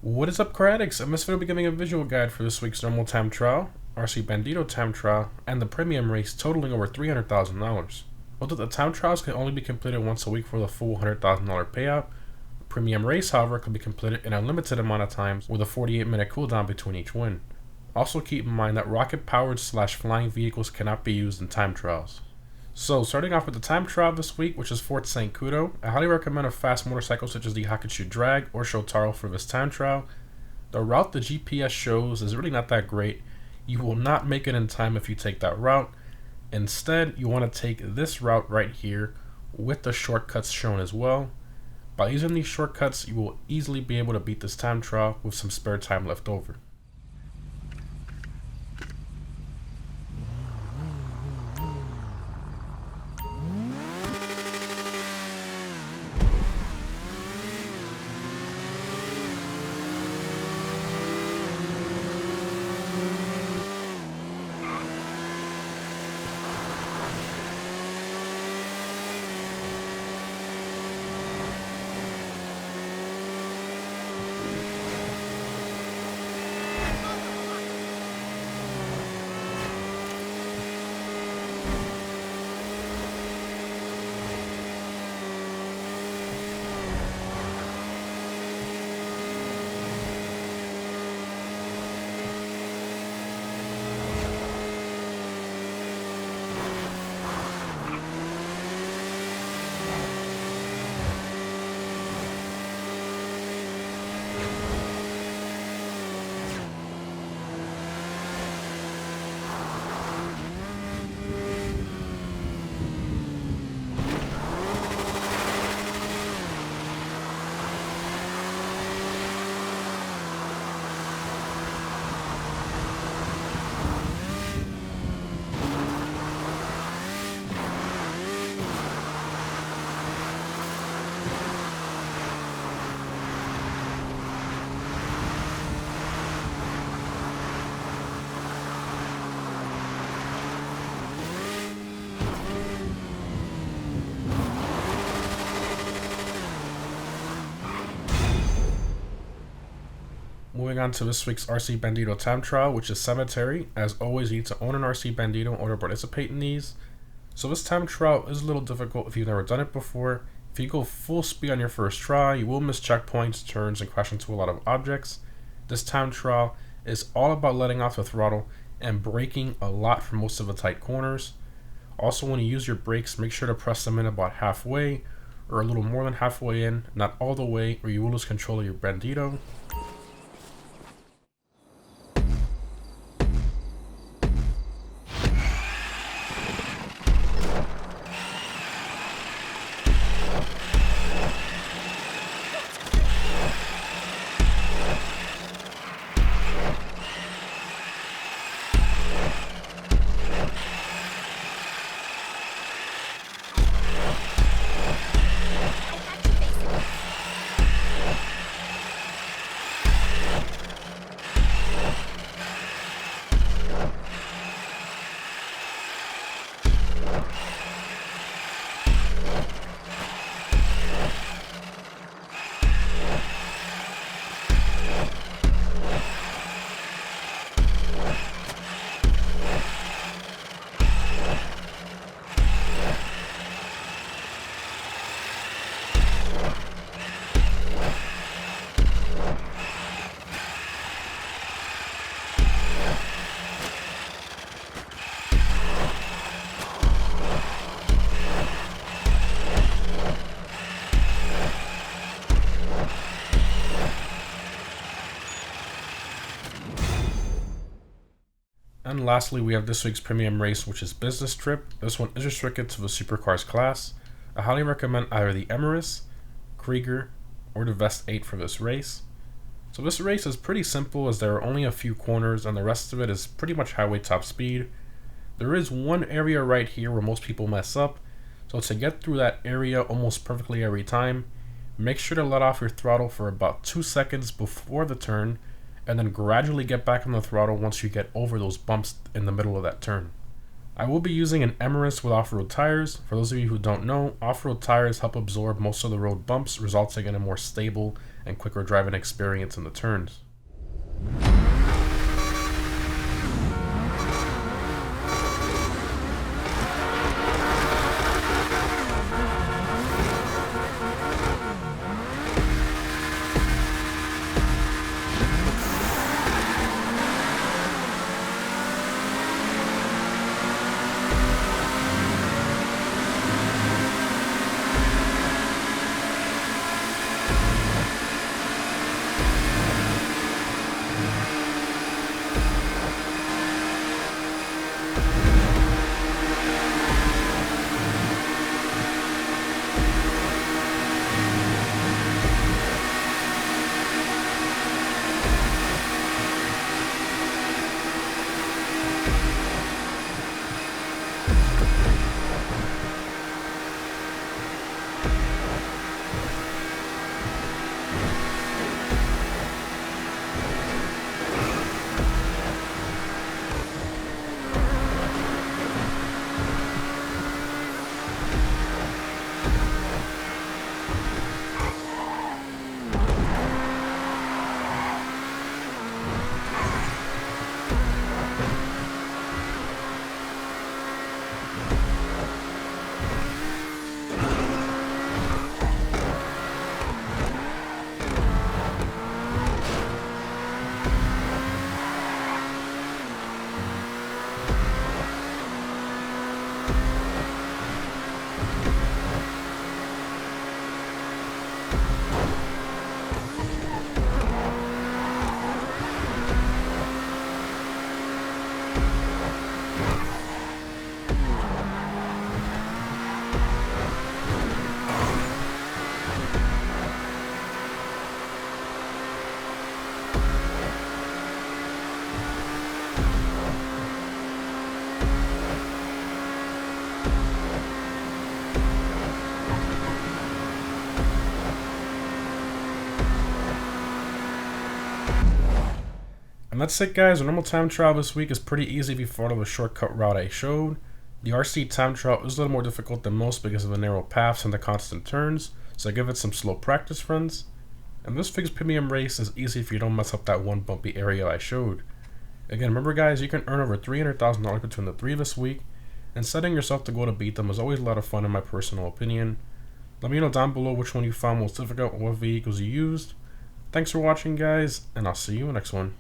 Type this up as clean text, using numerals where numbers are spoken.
What is up, Cradix? In this video, I'll be giving a visual guide for this week's normal time trial, RC Bandito time trial, and the premium race totaling over $300,000. Note that the time trials can only be completed once a week for the full $100,000 payout. The premium race, however, can be completed in a limited amount of times with a 48-minute cooldown between each win. Also keep in mind that rocket-powered / flying vehicles cannot be used in time trials. So, starting off with the time trial this week, which is Fort Zancudo, I highly recommend a fast motorcycle such as the Hakuchu Drag or Shotaro for this time trial. The route the GPS shows is really not that great. You will not make it in time if you take that route. Instead, you want to take this route right here with the shortcuts shown as well. By using these shortcuts, you will easily be able to beat this time trial with some spare time left over. Moving on to this week's RC Bandito time trial, which is Cemetery. As always, you need to own an RC Bandito in order to participate in these. So this time trial is a little difficult if you've never done it before. If you go full speed on your first try, you will miss checkpoints, turns, and crash into a lot of objects. This time trial is all about letting off the throttle and braking a lot for most of the tight corners. Also, when you use your brakes, make sure to press them in about halfway, or a little more than halfway in, not all the way, or you will lose control of your Bandito. And lastly, we have this week's premium race, which is Business Trip. This one is restricted to the Supercars class. I highly recommend either the Emirates, Krieger, or the Vest 8 for this race. So this race is pretty simple as there are only a few corners and the rest of it is pretty much highway top speed. There is one area right here where most people mess up, so to get through that area almost perfectly every time, make sure to let off your throttle for about 2 seconds before the turn and then gradually get back on the throttle once you get over those bumps in the middle of that turn. I will be using an Emirates with off-road tires. For those of you who don't know, off-road tires help absorb most of the road bumps, resulting in a more stable and quicker driving experience in the turns. And that's it, guys. A normal time trial this week is pretty easy if you follow the shortcut route I showed. The RC time trial is a little more difficult than most because of the narrow paths and the constant turns, so give it some slow practice, friends. And this fixed premium race is easy if you don't mess up that one bumpy area I showed. Again, remember guys, you can earn over $300,000 between the three this week, and setting yourself to go to beat them is always a lot of fun in my personal opinion. Let me know down below which one you found most difficult and what vehicles you used. Thanks for watching, guys, and I'll see you in the next one.